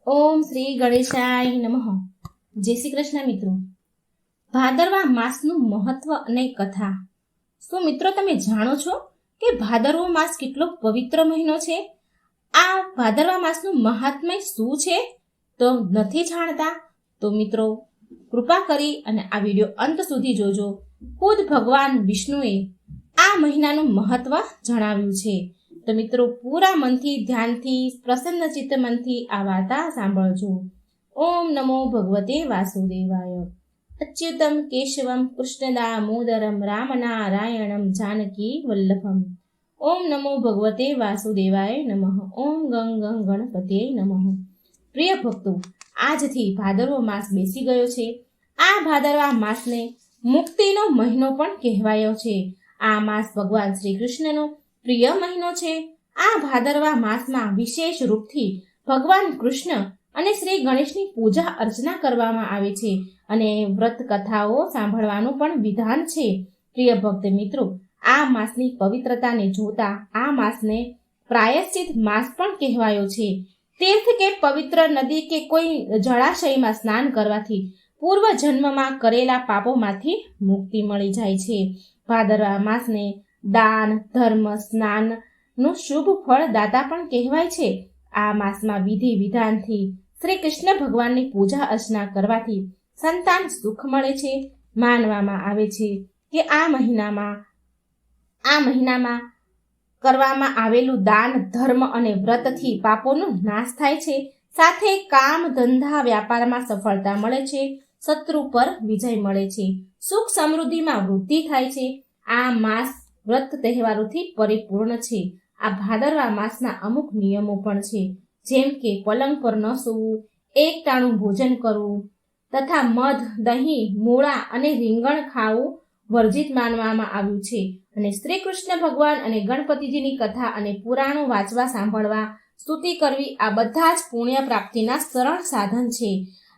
ઓમ શ્રી ગણેશાય નમઃ. જય શ્રી કૃષ્ણ મિત્રો. ભાદરવા માસનું મહત્વ અને કથા. શું મિત્રો તમે જાણો છો કે ભાદરવો માસ કેટલો પવિત્ર મહિનો છે? આ ભાદરવા માસનું મહાત્મ્ય શું છે? તો નથી જાણતા તો મિત્રો કૃપા કરી અને આ વિડીયો અંત સુધી જોજો. ખુદ ભગવાન વિષ્ણુએ આ મહિનાનું મહત્વ જણાવ્યું છે. તો મિત્રો પૂરા મનથી ધ્યાનથી પ્રસન્ન ચિત્ત મનથી આ વાર્તા સાંભળજો. ઓમ નમો ભગવતે વાસુદેવાય. અચ્યુતમ કેશવમ કૃષ્ણ દામોદરમ રામનારાયણમ જાનકી વલ્લભમ. ઓમ નમો ભગવતે વાસુદેવાય નમઃ. ઓમ ગં ગં ગણપતે નમઃ. પ્રિય ભક્તો, આજથી ભાદરવો માસ બેસી ગયો છે. આ ભાદરવા માસને મુક્તિનો મહિનો પણ કહેવાયો છે. આ માસ ભગવાન શ્રી કૃષ્ણનો પ્રિય મહિનો છે. આ ભાદરવા માસમાં વિશેષ રૂપથી ભગવાન કૃષ્ણ અને શ્રી ગણેશની પૂજા અર્ચના કરવામાં આવે છે અને વ્રત કથાઓ સાંભળવાનું પણ વિધાન છે. પ્રિય ભક્ત મિત્રો, આ માસની પવિત્રતાને જોતા આ માસને પ્રાયશ્ચિત માસ પણ કહેવાયો છે. તીર્થ કે પવિત્ર નદી કે કોઈ જળાશયમાં સ્નાન કરવાથી પૂર્વ જન્મમાં કરેલા પાપોમાંથી મુક્તિ મળી જાય છે. ભાદરવા માસને દાન, ધર્મ, સ્નાનનું શુભ ફળ દાતા પણ કહેવાય છે. આ માસમાં વિધિ વિધાનથી શ્રી કૃષ્ણ ભગવાનની પૂજા અર્ચના કરવાથી સંતાન સુખ મળે છે. માનવામાં આવે છે કે આ મહિનામાં કરવામાં આવેલું દાન, ધર્મ અને વ્રતથી પાપોનો નાશ થાય છે. સાથે કામ, ધંધા, વ્યાપારમાં સફળતા મળે છે. શત્રુ પર વિજય મળે છે. સુખ સમૃદ્ધિમાં વૃદ્ધિ થાય છે. આ માસ વ્રત તહેવારોથી પરિપૂર્ણ છે. આ ભાદરવા માસના અમુક નિયમો પણ છે, જેમ કે પલંગ પર ન સૂવું, એક ટાણું ભોજન કરવું તથા મધ, દહીં, મૂળા અને રીંગણ ખાવું વર્જિત માનવામાં આવ્યું છે. અને શ્રી કૃષ્ણ ભગવાન અને ગણપતિજીની કથા અને પુરાણો વાંચવા, સાંભળવા, સ્તુતિ કરવી આ બધા જ પુણ્ય પ્રાપ્તિના સરળ સાધન છે.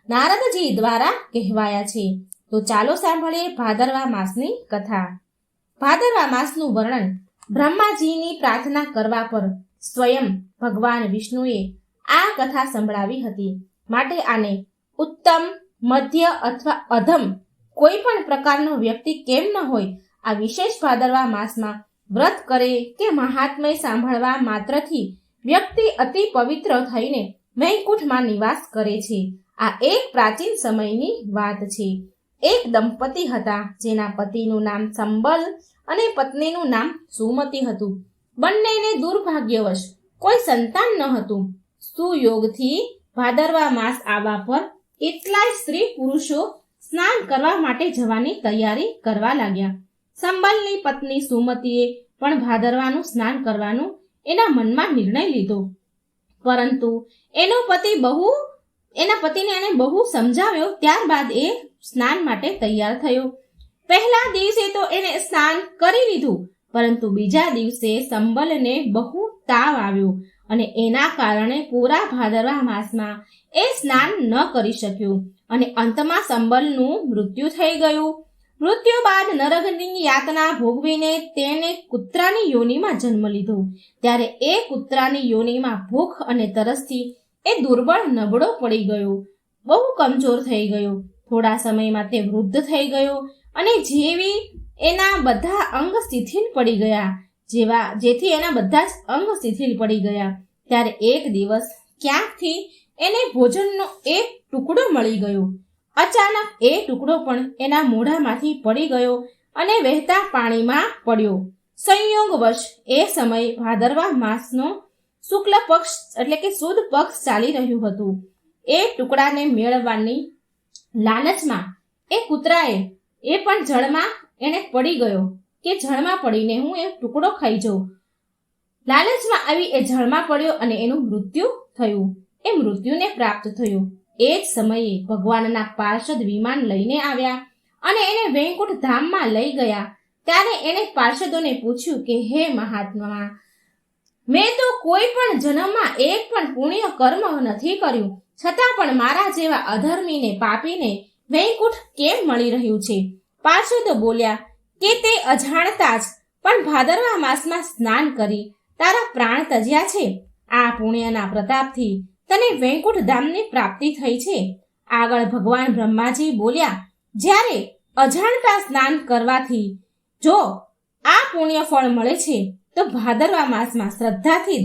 નારદજી દ્વારા કહેવાયા છે. તો ચાલો સાંભળીએ ભાદરવા માસની કથા. ભાદરવા માસનું વર્ણન. બ્રહ્માજીની પ્રાર્થના કરવા પર સ્વયં ભગવાન વિષ્ણુએ આ કથા સંભળાવી હતી. માટે આને ઉત્તમ, મધ્ય અથવા અધમ કોઈ પણ પ્રકારનો વ્યક્તિ કેમ ન હોય, આ વિશેષ ભાદરવા માસમાં વ્રત કરે કે મહાત્મ્ય સાંભળવા માત્રથી વ્યક્તિ અતિ પવિત્ર થઈને વૈકુંઠમાં નિવાસ કરે છે. આ એક પ્રાચીન સમયની વાત છે. એક દંપતી હતા, જેના પતિનું નામ સંબલ અને પત્નીનું નામ સુમતિ હતું. બંનેને દુર્ભાગ્યવશ કોઈ સંતાન ન હતું. સુયોગથી ભાદરવા માસ આવવા પર કેટલાય સ્ત્રી પુરુષો સ્નાન કરવા માટે જવાની તૈયારી કરવા લાગ્યા. સંબલની પત્ની સુમતિએ પણ ભાદરવાનું સ્નાન કરવાનું એના મનમાં નિર્ણય લીધો, પરંતુ એના પતિને એને બહુ સમજાવ્યો. ત્યારબાદ એ સ્નાન માટે તૈયાર થયો. પહેલા દિવસે તો એને સ્નાન કરી લીધું, પરંતુ બીજા દિવસે સંબલને બહુ તાવ આવ્યો અને એના કારણે પૂરા ભાદરવા માસમાં એ સ્નાન ન કરી શક્યું અને અંતમાં સંબલનું મૃત્યુ થઈ ગયું. મૃત્યુ બાદ નરકની યાતના ભોગવીને તેને કૂતરાની યોનિમાં જન્મ લીધો. ત્યારે એ કૂતરાની યોનિમાં ભૂખ અને તરસથી એ દુર્બળ નબળો પડી ગયો, બહુ કમજોર થઈ ગયો. થોડા સમયમાં તે વૃદ્ધ થઈ ગયો અને એના બધા અંગ શિથિલ પડી ગયા. જેથી એના બધા જ અંગ શિથિલ પડી ગયા. ત્યારે એક દિવસ ક્યાંકથી એને ભોજનનો એક ટુકડો મળી ગયો. અચાનક એ ટુકડો પણ એના મોઢામાંથી પડી ગયો અને વહેતા પાણીમાં પડ્યો. સંયોગવશ એ સમય ભાદરવા માસનો શુક્લ પક્ષ એટલે કે સુદ પક્ષ ચાલી રહ્યું હતું. એ ટુકડાને મેળવવાની લાલચમાં એ કૂતરાએ એ પણ જળમાં એને પડી ગયો કે જળમાં પડીને હું એ ટુકડો ખાઈ જાઉં. લાલચમાં આવી એ જળમાં પડ્યો અને એનું મૃત્યુ થયું. એ મૃત્યુને પ્રાપ્ત થયું. એ જ સમયે ભગવાનના પાર્ષદ વિમાન લઈને આવ્યા અને એને વૈકુંઠ ધામમાં લઈ ગયા. ત્યારે એને પાર્ષદોને પૂછ્યું કે હે મહાત્મા, મેં તો કોઈ પણ જન્મમાં એક પણ પુણ્ય કર્મ નથી કર્યું, છતાં પણ મારા જેવા અધર્મીને, પાપીને વૈકુંઠ કેમ મળી રહ્યું છે? પાર્ષદો બોલ્યા કે તે અજાણતા જ પણ ભાદરવા માસમાં સ્નાન કરી તારા પ્રાણ તજ્યા છે. આ પુણ્યના પ્રતાપથી તને વૈકુંઠ ધામની પ્રાપ્તિ થઈ છે. આગળ ભગવાન બ્રહ્માજી બોલ્યા, જ્યારે અજાણતા સ્નાન કરવાથી જો આ પુણ્ય ફળ મળે છે, તો ભાદરવા માસમાં શ્રદ્ધાથી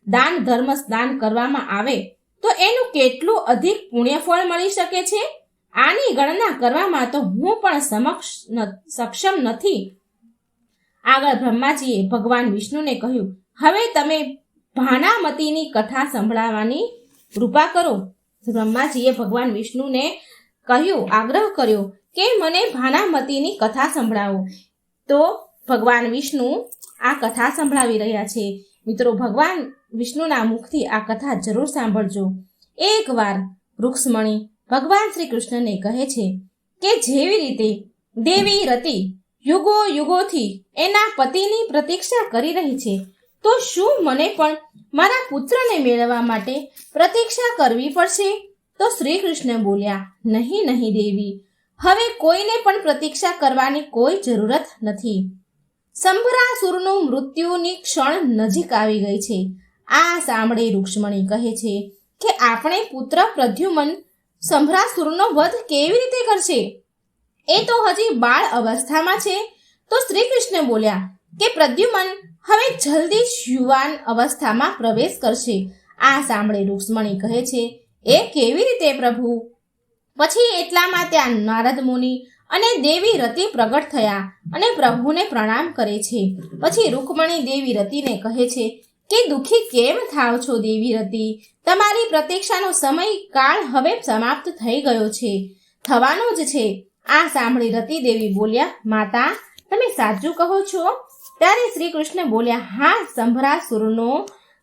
દાન ધર્મ સ્નાન કરવામાં આવે તો એનું કેટલું અધિક પુણ્ય ફળ મળી શકે છે. આની ગણના કરવામાં તો હું પણ સક્ષમ નથી. આગળ બ્રહ્માજીએ ભગવાન વિષ્ણુને કહ્યું, હવે તમે ભાનામતીની કથા સંભળાવવાની કૃપા કરો. બ્રહ્માજીએ ભગવાન વિષ્ણુને કહ્યું, આગ્રહ કર્યો કે મને ભાનામતીની કથા સંભળાવો. તો ભગવાન વિષ્ણુ આ કથા સંભળાવી રહ્યા છે. મિત્રો, ભગવાન વિષ્ણુના મુખથી આ કથા જરૂર સાંભળજો. એકવાર રૂક્ષ્મણી ભગવાન શ્રી કૃષ્ણને કહે છે કે જેવી રીતે દેવી રતિ યુગો યુગોથી એના પતિની પ્રતીક્ષા કરી રહી છે, તો શું મને પણ મારા પુત્રને મેળવવા માટે પ્રતીક્ષા કરવી પડશે? તો શ્રી કૃષ્ણ બોલ્યા, નહીં નહીં દેવી, હવે કોઈને પણ પ્રતીક્ષા કરવાની કોઈ જરૂરત નથી. સંભરાસુરનું મૃત્યુની ક્ષણ નજીક આવી ગઈ છે. આ સાંભળી રૂક્ષ્મણી કહે છે કે આપણે પુત્ર પ્રદ્યુમન સંભરાસુરનો વધ કેવી રીતે કરશે? એ તો હજી બાળ અવસ્થામાં છે. તો શ્રી કૃષ્ણ બોલ્યા કે પ્રદ્યુમન હવે જલ્દી જ યુવાન અવસ્થામાં પ્રવેશ કરશે. આ સાંભળી રૂક્ષ્મણી કહે છે, એ કેવી રીતે પ્રભુ? પછી એટલામાં ત્યાં નારદ મુનિ અને દેવી રતિ પ્રગટ થયા અને પ્રભુને પ્રણામ કરે છે. પછી રૂકમણી દેવી રતિને કહે છે કે દુઃખી કેમ થાવ છો દેવી રતિ? તમારી પ્રતીક્ષાનો સમય કાળ હવે સમાપ્ત થઈ ગયો છે, થવાનો જ છે. આ સાંભળી રતિ દેવી બોલ્યા, માતા તમે સાચું કહો છો? ત્યારે શ્રી કૃષ્ણ બોલ્યા, હા,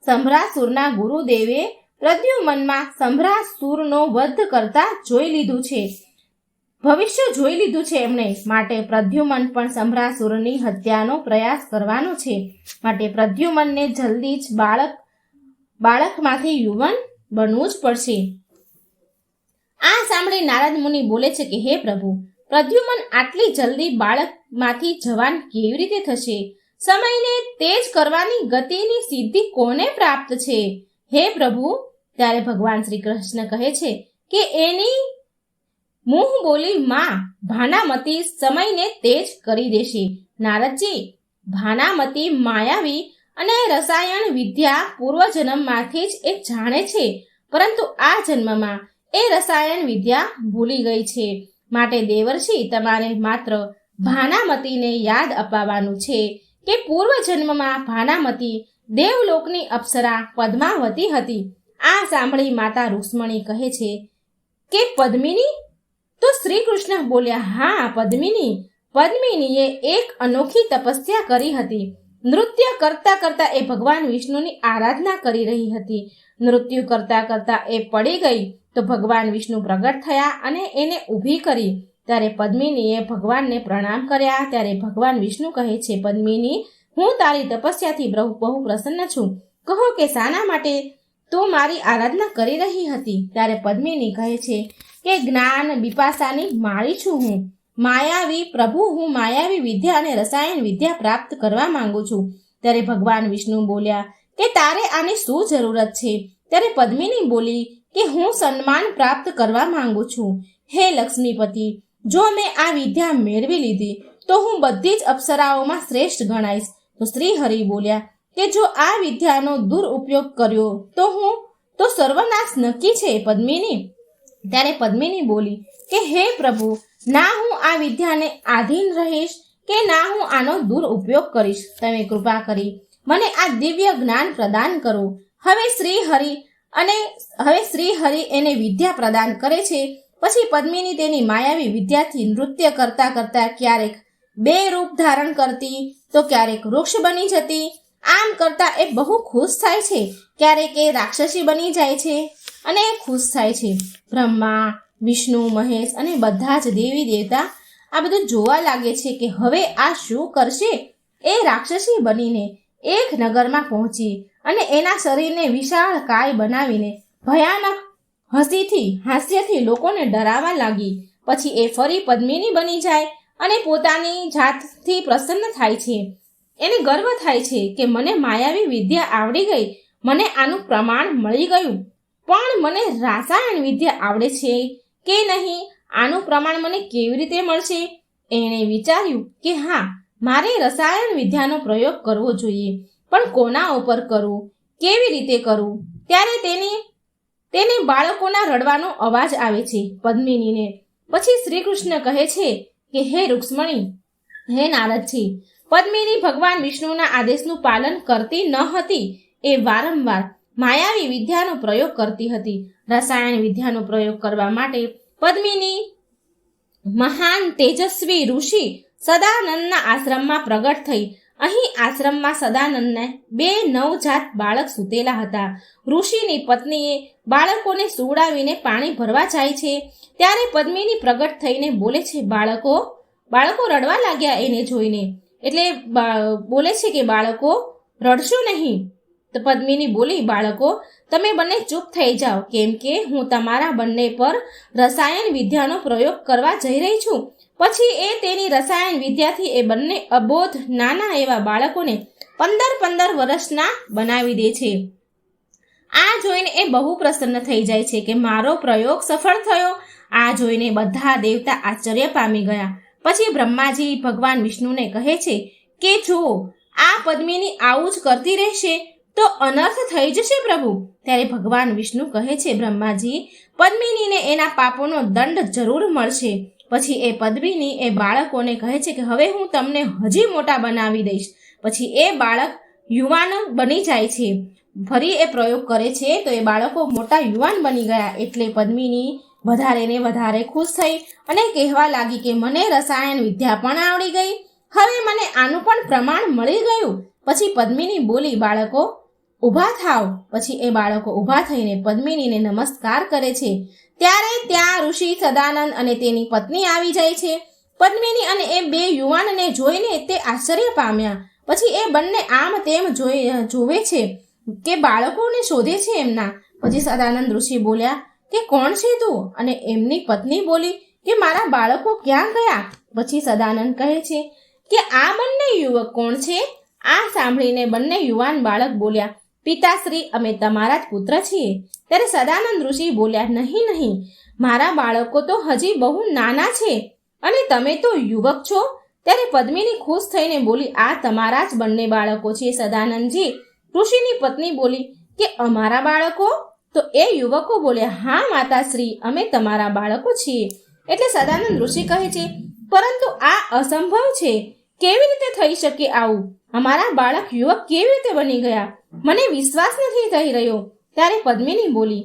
સંભરાસુરના ગુરુદેવે પ્રદ્યુમનમાં સંભરાસુરનો વધ કરતા જોઈ લીધું છે, ભવિષ્ય જોઈ લીધું છે એમણે. માટે પ્રદ્યુમન પણ સંભરાસુરની હત્યાનો પ્રયાસ કરવાનો છે. માટે પ્રદ્યુમનને જલ્દી જ બાળકમાંથી યુવાન બનવું જ પડશે. આ સાંભળી નારદ મુનિ બોલે છે કે હે પ્રભુ, પ્રદ્યુમન આટલી જલ્દી બાળકમાંથી જવાન કેવી રીતે થશે? સમયને તેજ કરવાની ગતિની સિદ્ધિ કોને પ્રાપ્ત છે? હે પ્રભુ, ત્યારે ભગવાન શ્રી કૃષ્ણ કહે છે કે એની મુહ બોલી માં ભાનામતી સમયને તેજ કરી દેશે. નારદજી, ભાનામતી માયાવી અને રસાયણ વિદ્યા પૂર્વજન્મમાંથી જ એ જાણે છે, પરંતુ આ જન્મમાં એ રસાયણ વિદ્યા ભૂલી ગઈ છે. માટે દેવર્ષિ, તમારે માત્ર ભાનામતીને યાદ અપાવવાનું છે કે પૂર્વજન્મમાં ભાનામતી દેવલોકની અપ્સરા પદ્માવતી હતી. આ સાંભળી માતા રૂક્ષ્મણી કહે છે કે પદ્મિની? તો શ્રી કૃષ્ણ બોલ્યા, હા, પદ્મિનીએ એક અનોખી તપસ્યા કરી હતી. નૃત્ય કરતા કરતા એ ભગવાન વિષ્ણુની આરાધના કરી રહી હતી. નૃત્ય કરતા કરતા એ પડી ગઈ તો ભગવાન વિષ્ણુ પ્રગટ થયા અને એને ઊભી કરી. ત્યારે પદ્મિનીએ ભગવાનને પ્રણામ કર્યા. ત્યારે ભગવાન વિષ્ણુ કહે છે, પદ્મિની, હું તારી તપસ્યાથી બહુ પ્રસન્ન છું. કહો કે શાના માટે તું મારી આરાધના કરી રહી હતી? ત્યારે પદ્મિની કહે છે કે જ્ઞાન બિપાસાની માળી છું હું, માયાવી પ્રભુ, હું માયાવી વિદ્યા અને રસાયણ વિદ્યા પ્રાપ્ત કરવા માંગુ છું. ત્યારે ભગવાન વિષ્ણુ બોલ્યા કે તારે આની શું જરૂરત છે? ત્યારે પદ્મિની બોલી કે હું સન્માન પ્રાપ્ત કરવા માંગુ છું. હે લક્ષ્મીપતિ, જો મેં આ વિદ્યા મેળવી લીધી તો હું બધી જ અપ્સરાઓમાં શ્રેષ્ઠ ગણાઈશ. તો શ્રી હરિ બોલ્યા કે જો આ વિદ્યાનો દુરુપયોગ કર્યો તો સર્વનાશ નક્કી છે પદ્મિની. ત્યારે પદ્મિની બોલી કે હે પ્રભુ, ના હું આ વિદ્યાને આધીન રહીશ કે ના હું આનો દુરુપયોગ કરીશ. તમે કૃપા કરી મને આ દિવ્ય જ્ઞાન પ્રદાન કરો. હવે શ્રી હરિ એને વિદ્યા પ્રદાન કરે છે. પછી પદ્મિની તેની માયાવી વિદ્યાથી નૃત્ય કરતા કરતા ક્યારેક 2 રૂપ ધારણ કરતી તો ક્યારેક વૃક્ષ બની જતી. આમ કરતા એ બહુ ખુશ થાય છે. ક્યારેક એ રાક્ષસી બની જાય છે અને ખુશ થાય છે. બ્રહ્મા, વિષ્ણુ, મહેશ અને બધા જ દેવી દેવતા આ બધું જોવા લાગે છે કે હવે આ શું કરશે. એ રાક્ષસી બનીને એક નગરમાં પહોંચી અને એના શરીરને વિશાળ કાય બનાવીને ભયાનક હાસ્યથી લોકોને ડરાવવા લાગી. પછી એ ફરી પદ્મિની બની જાય અને પોતાની જાતથી પ્રસન્ન થાય છે. એને ગર્વ થાય છે કે મને માયાવી વિદ્યા આવડી ગઈ, મને આનું પ્રમાણ મળી ગયું, પણ મને રસાયણ વિદ્યા આવડે છે કે નહીં, આનું પ્રમાણ મને કેવી રીતે મળશે? એણે વિચાર્યું કે હા, મારે રસાયણ વિદ્યાનો પ્રયોગ કરવો જોઈએ, પણ કોના ઉપર કરવું, કેવી રીતે કરવું? ત્યારે તેને બાળકોના રડવાનો અવાજ આવે છે, પદ્મિનીને. પછી શ્રી કૃષ્ણ કહે છે કે હે રૂક્ષ્મણી, હે નારદજી, પદ્મિની ભગવાન વિષ્ણુના આદેશનું પાલન કરતી ન હતી. એ વારંવાર માયાવી વિદ્યાનો પ્રયોગ કરતી હતી. રસાયણ વિદ્યાનો પ્રયોગ કરવા માટે પદ્મિની મહાન તેજસ્વી ઋષિ સદાનંદના આશ્રમમાં પ્રગટ થઈ. અહીં આશ્રમમાં સદાનંદને 2 નવજાત બાળક સૂતેલા હતા. ઋષિની પત્નીએ બાળકોને સુવડાવીને પાણી ભરવા જાય છે, ત્યારે પદ્મિની પ્રગટ થઈને બોલે છે, બાળકો રડવા લાગ્યા. એને જોઈને એટલે બોલે છે કે બાળકો રડશો નહીં. તો પદ્મિની બોલી, બાળકો તમે બંને ચૂપ થઈ જાઓ, કેમ કે હું તમારા બંને પર રસાયણ વિદ્યાનો પ્રયોગ કરવા જઈ રહી છું. પછી એ તેની રસાયણ વિદ્યાથી એ બંને અબોધ નાના એવા બાળકોને 15 વર્ષના બનાવી દે છે. આ જોઈને એ બહુ પ્રસન્ન થઈ જાય છે કે મારો પ્રયોગ સફળ થયો. આ જોઈને બધા દેવતા આશ્ચર્ય પામી ગયા. પછી બ્રહ્માજી ભગવાન વિષ્ણુને કહે છે કે જો આ પદ્મિની આવું જ કરતી રહેશે તો અનર્થ થઈ જશે પ્રભુ. ત્યારે ભગવાન વિષ્ણુ કહે છે, બ્રહ્માજી, પદ્મિનીને એના પાપોનો દંડ જરૂર મળશે. પછી એ પદ્મિની એ બાળકોને કહે છે કે હવે હું તમને હજી મોટા બનાવી દઈશ. પછી એ બાળક યુવાન બની જાય છે. ફરી એ પ્રયોગ કરે છે તો એ બાળકો મોટા યુવાન બની ગયા. એટલે પદ્મિની વધારે ને વધારે ખુશ થઈ અને કહેવા લાગી કે મને રસાયણ વિદ્યા પણ આવડી ગઈ, હવે મને આનું પણ પ્રમાણ મળી ગયું. પછી પદ્મિની બોલી, બાળકો ઊભા થાવ. પછી એ બાળકો ઊભા થઈને પદ્મિનીને નમસ્કાર કરે છે. ત્યારે ત્યાં ઋષિ સદાનંદ અને તેની પત્ની આવી જાય છે. પદ્મિની અને એ 2 યુવાનને જોઈને તે આશ્ચર્ય પામ્યા. પછી એ બંને આમ તેમ જોવે છે કે બાળકોને શોધે છે એમના. પછી સદાનંદ ઋષિ બોલ્યા કે કોણ છે તું? અને એમની પત્ની બોલી કે મારા બાળકો ક્યાં ગયા? પછી સદાનંદ કહે છે કે આ બંને યુવક કોણ છે? આ સાંભળીને બંને યુવાન બાળક બોલ્યા, પિતાશ્રી, અમે તમારા જ પુત્ર છીએ. ત્યારે સદાનંદ ઋષિ બોલ્યા, નહીં, મારા બાળકો તો હજી બહુ નાના છે અને તમે તો યુવક છો. ત્યારે પદ્મિની ખુશ થઈને બોલી, આ તમારા જ બંને બાળકો છે સદાનંદજી. ઋષિની પત્ની બોલી કે અમારા બાળકો? તો એ યુવકો બોલ્યા, હા માતાશ્રી, અમે તમારા બાળકો છીએ. એટલે સદાનંદ ઋષિ કહે છે, પરંતુ આ અસંભવ છે, કેવી રીતે થઈ શકે આવું? અમારા બાળક યુવક કેવી રીતે બની ગયા? મને વિશ્વાસ નથી થઈ રહ્યો. ત્યારે પદ્મિની બોલી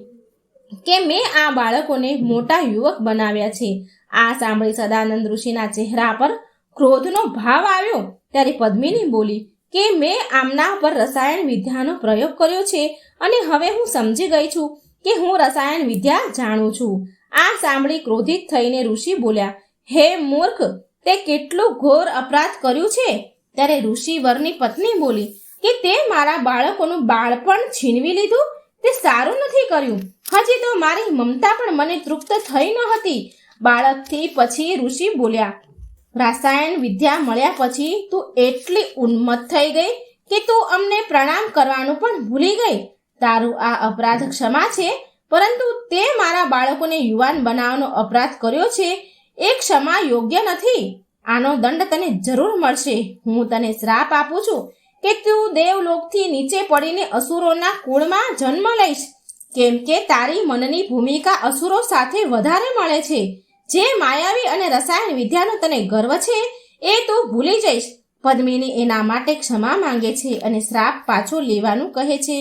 કે મેં આ બાળકોને મોટા યુવક બનાવ્યા છે. આ સાંભળી સદાનંદ ઋષિના ચહેરા પર ક્રોધનો ભાવ આવ્યો. ત્યારે પદ્મિની બોલી કે મેં આમના પર રસાયણ વિદ્યાનો પ્રયોગ કર્યો છે અને હવે હું સમજી ગઈ છું કે હું રસાયણ વિદ્યા જાણું છું. આ સાંભળી ક્રોધિત થઈને ઋષિ બોલ્યા, હે મૂર્ખ, તે કેટલું ઘોર અપરાધ કર્યું છે. ત્યારે ઋષિ વરની પત્ની બોલી કે તે મારા બાળકોનું બાળપણ છીનવી લીધું, તે સારું નથી કર્યું. હજી તો મારી મમતા પણ મને તૃપ્ત થઈ ન હતી. બાળકથી પછી ઋષિ બોલ્યા, રસાયણ વિદ્યા મળ્યા પછી તું એટલી ઉન્મત્ત થઈ ગઈ કે તું અમને પ્રણામ કરવાનું પણ ભૂલી ગઈ. તારું આ અપરાધ ક્ષમા છે, પરંતુ તે મારા બાળકોને યુવાન બનાવવાનો અપરાધ કર્યો છે એ ક્ષમા યોગ્ય નથી. આનો દંડ તને જરૂર મળશે. હું તને શ્રાપ આપું છું કે તું દેવલોકથી નીચે પડીને અસુરોના કુળમાં જન્મ લઈશ, કેમ કે તારી મનની ભૂમિકા અસુરો સાથે વધારે મળે છે. જે માયાવી અને રસાયણ વિદ્યાનો તને ગર્વ છે એ તું ભૂલી જઈશ. પદ્મિની એના માટે ક્ષમા માંગે છે અને શ્રાપ પાછો લેવાનું કહે છે.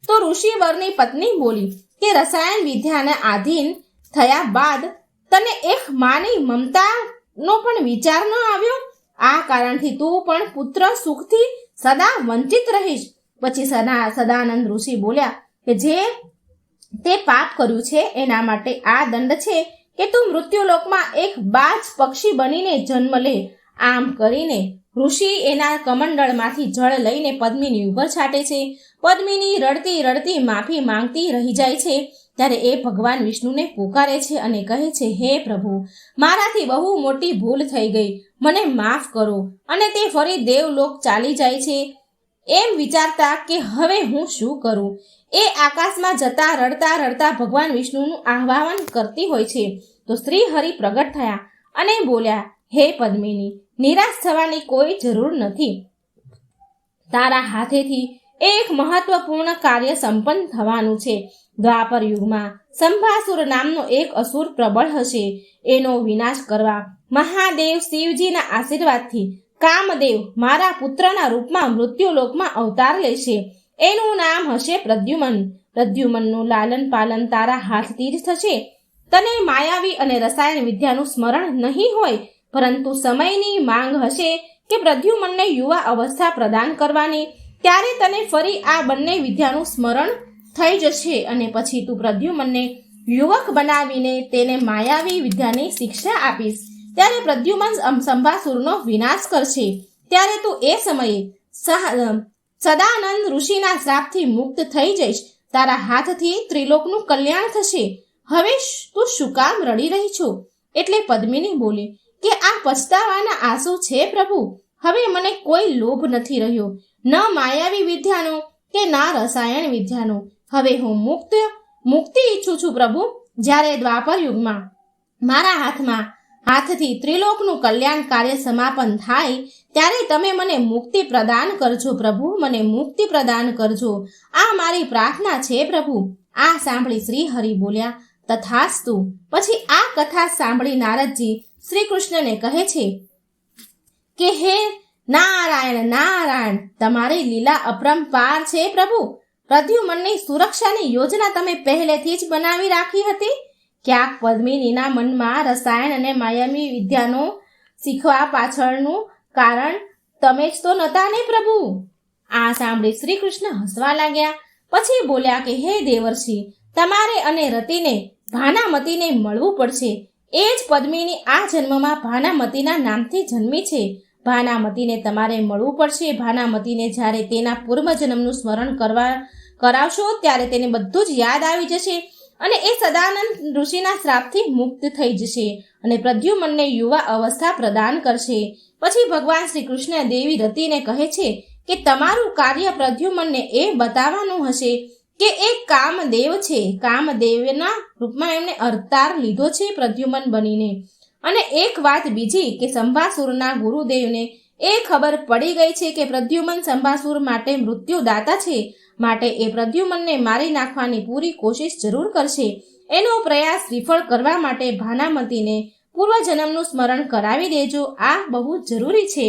તો ઋષિ વરની પત્ની બોલી કે રસાયણ વિદ્યાને આધીન થયા બાદ તને એક માની મમતાનો પણ વિચાર ન આવ્યો. આ કારણથી તું પણ પુત્ર સુખથી સદા વંચિત રહીશ. પછી સદાનંદ ઋષિ બોલ્યા કે જે તે પાપ કર્યું છે એના માટે આ દંડ છે કે તું મૃત્યુલોકમાં એક બાજ પક્ષી બનીને જન્મ લે. આમ કરીને ઋષિ એના કમંડળમાંથી જળ લઈને પદ્મિની ઉપર છાંટે છે. પદ્મિની રડતી રડતી માફી માંગતી રહી જાય છે. ત્યારે એ ભગવાન વિષ્ણુને પુકારે છે અને કહે છે, હે પ્રભુ, મારાથી બહુ મોટી ભૂલ થઈ ગઈ, મને માફ કરો. અને તે ફરી દેવલોક ચાલી જાય છે. એમ વિચારતા કે હવે હું શું કરું. એ આકાશમાં જતા રડતા રડતા ભગવાન વિષ્ણુનું આહ્વાન કરતી હોય છે તો શ્રી હરિ પ્રગટ થયા અને બોલ્યા, હે પદ્મિની, નિરાશ થવાની કોઈ જરૂર નથી. તારા હાથેથી એક મહત્વપૂર્ણ કાર્ય સંપન્ન થવાનું છે. દ્વાપર યુગમાં સંભાસુર નામનો એક અસુર પ્રબળ હશે. એનો વિનાશ કરવા મહાદેવ શિવજીના આશીર્વાદથી કામદેવ મારા પુત્રના રૂપમાં મૃત્યુલોકમાં અવતાર લેશે. એનું નામ હશે પ્રદ્યુમન. પ્રદ્યુમનનું લાલન પાલન તારા હાથથી જ થશે. તને માયાવી અને રસાયણ વિદ્યાનું સ્મરણ નહીં હોય, પરંતુ સમયની માંગ હશે કે પ્રદ્યુમનને યુવા અવસ્થા પ્રદાન કરવાની. ત્યારે તને ફરી આ બંને વિદ્યાનું સ્મરણ થઈ જશે અને પછી તું પ્રદ્યુમનને યુવક બનાવીને તેને માયાવી વિદ્યાની શિક્ષા આપીશ. ત્યારે પ્રદ્યુમન સંભાસુરનો વિનાશ કરશે. ત્યારે તું એ સમયે સદાનંદ ઋષિના શ્રાપથી મુક્ત થઈ જઈશ. તારા હાથથી ત્રિલોકનું કલ્યાણ થશે. હવે તું શું કામ રડી રહી છો? એટલે પદ્મિની બોલી કે આ પછતાવાના આંસુ છે પ્રભુ. હવે મને કોઈ લોભ નથી રહ્યો, ન માયાવી વિદ્યાનો કે ના રસાયણ વિદ્યાનો. હવે હું મુક્તિ ઈચ્છું છું પ્રભુ. જ્યારે દ્વાપર યુગમાં મારા હાથથી ત્રિલોકનું કલ્યાણ કાર્ય સમાપન થાય ત્યારે તમે મને મુક્તિ પ્રદાન કરજો પ્રભુ, મને મુક્તિ પ્રદાન કરજો. આ મારી પ્રાર્થના છે પ્રભુ. આ સાંભળી શ્રી હરિ બોલ્યા, તથાસ્તુ. પછી આ કથા સાંભળી નારદજી શ્રી કૃષ્ણને કહે છે કે હે નારાયણ નારાયણ, તમારી લીલા અપરંપાર છે પ્રભુ. પ્રદ્યુમનની સુરક્ષાની યોજના તમે પહેલેથી જ બનાવી રાખી હતી. ક્યાંક પદ્મિનીના મનમાં રસાયણ અને માયાવી વિદ્યાનો શીખવા પાછળનું કારણ તમે જ તો નતા ને પ્રભુ. આ સાંભળી શ્રી કૃષ્ણ હસવા લાગ્યા. પછી બોલ્યા કે હે દેવર્ષિ, તમારે અને રતિને ભાનામતીને મળવું પડશે. એ જ પદ્મિની આ જન્મમાં ભાનામતીના નામથી જન્મી છે. ભાનામતીને તમારે મળવું પડશે. ભાનામતીને જ્યારે તેના પૂર્વજન્મનું સ્મરણ કરાવશો ત્યારે તેને બધું જ યાદ આવી જશે અને એ સદાનંદ ઋષિના શ્રાપથી મુક્ત થઈ જશે અને પ્રદ્યુમનને યુવા અવસ્થા પ્રદાન કરશે. પછી ભગવાન શ્રી કૃષ્ણ દેવી રતિને કહે છે કે તમારું કાર્ય પ્રદ્યુમનને એ બતાવવાનું હશે કે એ કામદેવ છે. કામદેવના રૂપમાં એમને અવતાર લીધો છે પ્રદ્યુમન બનીને. અને એક વાત બીજી કે સંભાસુરના ગુરુદેવને એ ખબર પડી ગઈ છે કે પ્રદ્યુમન સંભાસુર માટે મૃત્યુદાતા છે, માટે એ પ્રદ્યુમનને મારી નાખવાની પૂરી કોશિશ જરૂર કરશે. એનો પ્રયાસ વિફળ કરવા માટે ભાનામતીને પૂર્વજન્મનું સ્મરણ કરાવી દેજો. આ બહુ જરૂરી છે.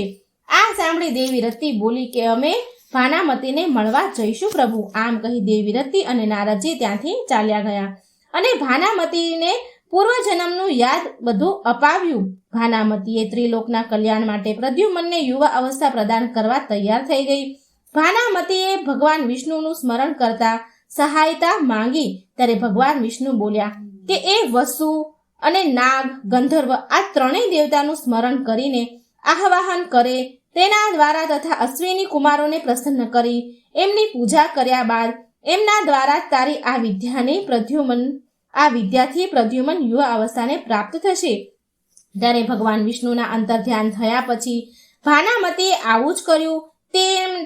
આ સાંભળી દેવી રતિ બોલી કે અમે ભાનામતીને મળવા જઈશું પ્રભુ. આમ કહી દેવી રતિ અને નારદજી ત્યાંથી ચાલ્યા ગયા અને ભાનામતીને પૂર્વજન્મનું યાદ બધું અપાવ્યું. ભાનામતીએ ત્રિલોકના કલ્યાણ માટે પ્રદ્યુમનને યુવા અવસ્થા પ્રદાન કરવા તૈયાર થઈ ગઈ. ભાનામતીએ ભગવાન વિષ્ણુનું સ્મરણ કરતા સહાયતા માંગી ત્યારે ભગવાન વિષ્ણુ બોલ્યા કે એ વસુ અને નાગ, ગંધર્વ આ ત્રણેય દેવતાનું સ્મરણ કરીને આહ્વાન કરે તેના દ્વારા તથા અશ્વિની કુમારોને પ્રસન્ન કરી એમની પૂજા કર્યા બાદ એમના દ્વારા તારી આ વિદ્યાથી પ્રદ્યુમન યુવા અવસ્થાને પ્રાપ્ત થશે. ત્યારે ભગવાન વિષ્ણુના અંતર્ધ્યાન થયા પછી ભાનામતીએ આવું જ કર્યું.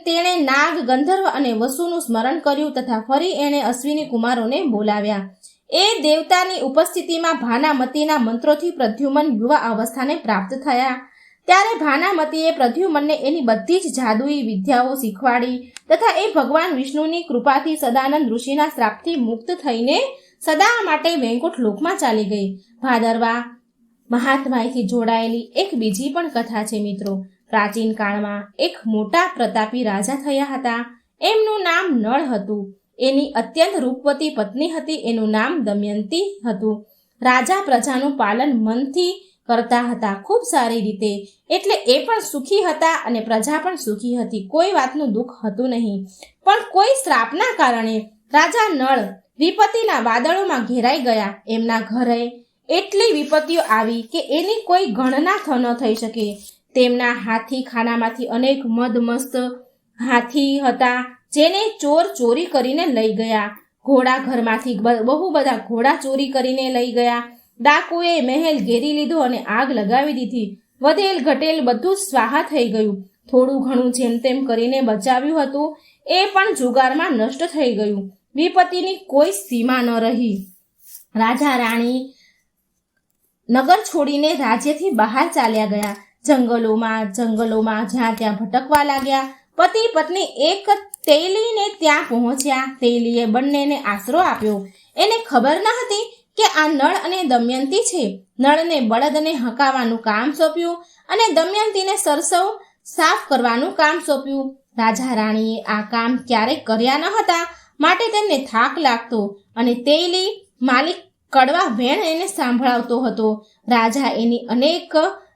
તેણે નાગ, ગંધર્વ અને વસુનું સ્મરણ કર્યું તથા ફરી એણે અશ્વિની કુમારોને બોલાવ્યા. એ દેવતાની ઉપસ્થિતિમાં ભાનામતીના મંત્રોથી પ્રદ્યુમન યુવા અવસ્થાને પ્રાપ્ત થયા. ત્યારે ભાનામતીએ પ્રદ્યુમનને એની બધી જ જાદુઈ વિદ્યાઓ શીખવાડી તથા એ ભગવાન વિષ્ણુની કૃપાથી સદાનંદ ઋષિના શ્રાપથી મુક્ત થઈને સદા માટે વૈકુંઠ લોકમાં ચાલી ગઈ. ભાદરવા મહાત્માથી જોડાયેલી એક બીજી પણ કથા છે મિત્રો. પ્રાચીન કાળમાં એક મોટા પ્રતાપી રાજા થયા હતા. એમનું નામ નળ હતું. એની અત્યંત રૂપવતી પત્ની હતી. એનું નામ દમયંતી હતું. રાજા પ્રજાનું પાલન મનથી કરતા હતા, ખૂબ સારી રીતે. એટલે એ પણ સુખી હતા અને પ્રજા પણ સુખી હતી. કોઈ વાતનું દુઃખ હતું નહીં. પણ કોઈ શ્રાપના કારણે રાજા નળ વિપત્તિના વાદળોમાં ઘેરાઈ ગયા. એમના ઘરે એટલી વિપત્તિઓ આવી કે એની કોઈ ગણના ન થઈ શકે. તેમના હાથી ખાનામાંથી અનેક મદમસ્ત હાથી હતા જેને ચોર ચોરી કરીને લઈ ગયા. ઘોડા ઘરમાંથી બહુ બધા ઘોડા ચોરી કરીને લઈ ગયા. ડાકુએ મહેલ ઘેરી લીધો અને આગ લગાવી દીધી. વધેલ ઘટેલ બધું જ સ્વાહા થઈ ગયું. થોડું ઘણું જેમ તેમ કરીને બચાવ્યું હતું એ પણ જુગારમાં નષ્ટ થઈ ગયું. વિપત્તિની કોઈ સીમા ન રહી. રાજા રાણી નગર છોડીને રાજ્યથી બહાર ચાલ્યા ગયા. જંગલોમાં જ્યાં ત્યાં ભટકવા લાગ્યા. પતિ પત્ની એક તેલીને ત્યાં પહોંચ્યા. તેલીએ બંનેને આશરો આપ્યો. એને ખબર ન હતી કે આ નળ અને દમયંતી છે. નળને બળદને હકાવવાનું કામ સોંપ્યું અને દમયંતીને સરસવ સાફ કરવાનું કામ સોંપ્યું. રાજા રાણીએ આ કામ ક્યારેય કર્યા ન હતા, માટે તેમને થાક લાગતો અને તેલી માલિક કડવા વેણ એને સાંભળાવતો હતો. રાજા એની અનેક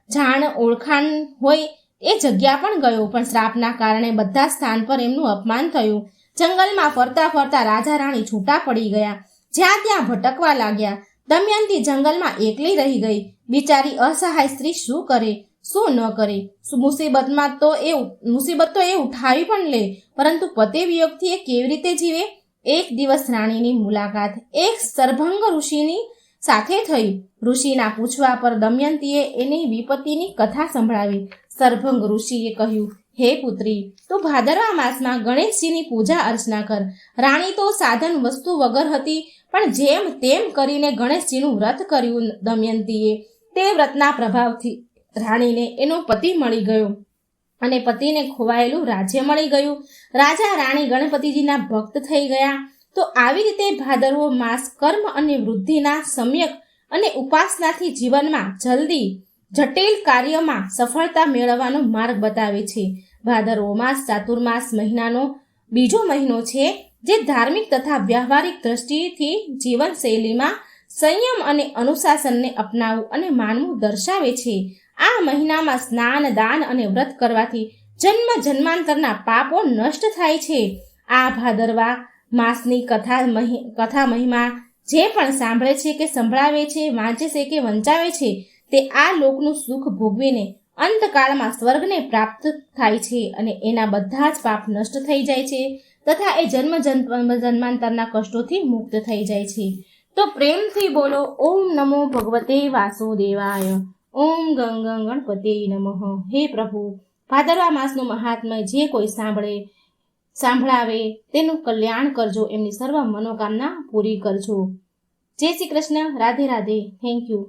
જાણ ઓળખાણ હોય એ જગ્યા પણ ગયો, પણ શ્રાપના કારણે બધા સ્થાન પર એમનું અપમાન થયું. જંગલમાં ફરતા ફરતા રાજા રાણી છૂટા પડી ગયા. જ્યાં ત્યાં ભટકવા લાગ્યા. દમયંતી જંગલમાં એકલી રહી ગઈ. બિચારી અસહાય સ્ત્રી શું કરે શું ન કરે. મુસીબત તો એ ઉઠાવી પણ લે, પરંતુ પતિ વિયોગથી એ કેવી રીતે જીવે? એક દિવસ રાણીની મુલાકાત એક સરભંગ ઋષિની સાથે થઈ. ઋષિના પૂછવા પર દમયંતીએ એની વિપત્તિની કથા સંભળાવી. સરભંગ ઋષિએ કહ્યું, હે પુત્રી, તું ભાદરવા માસમાં ગણેશજીની પૂજા અર્ચના કર. રાણી તો સાધન વસ્તુ વગર હતી, પણ જેમ તેમ કરીને ગણેશજીનું વ્રત કર્યું. દમયંતીએ તે વ્રતના પ્રભાવથી રાણીને એનો પતિ મળી ગયો અને પતિને ખોવાયેલું રાજ્ય મળી ગયું. રાજા રાણી ગણપતિજીના ભક્ત થઈ ગયા. તો આવી રીતે ભાદરવો માસ કર્મ અને વૃદ્ધિના સમ્યક અને ઉપાસનાથી જીવનમાં જટિલ કાર્યમાં સફળતા મેળવવાનો માર્ગ બતાવે છે. ભાદરવો માસ ચાતુર્માસ મહિનાનો બીજો મહિનો છે, જે ધાર્મિક તથા વ્યવહારિક દ્રષ્ટિથી જીવનશૈલીમાં સંયમ અને અનુશાસનને અપનાવવું અને માનવું દર્શાવે છે. આ મહિનામાં સ્નાન, દાન અને વ્રત કરવાથી જન્માંતરના પાપો નષ્ટ થાય છે. આ ભાદરવા માસની કથા મહિમા જે પણ સાંભળે છે કે સંભળાવે છે, વાંચે છે કે વંચાવે છે, તે આ લોકનું સુખ ભોગવીને અંતકાળમાં સ્વર્ગને પ્રાપ્ત થાય છે અને એના બધા જ પાપ નષ્ટ થઈ જાય છે તથા એ જન્માંતરના કષ્ટોથી મુક્ત થઈ જાય છે. તો પ્રેમથી બોલો ઓમ નમો ભગવતે વાસુદેવાય. ઓમ ગંગ ગણપતે નમઃ. હે પ્રભુ, ભાદરવા માસનું મહાત્મય જે કોઈ સાંભળાવે તેનું કલ્યાણ કરજો, એમની સર્વ મનોકામના પૂરી કરજો. જય શ્રી કૃષ્ણ. રાધે રાધે. Thank you.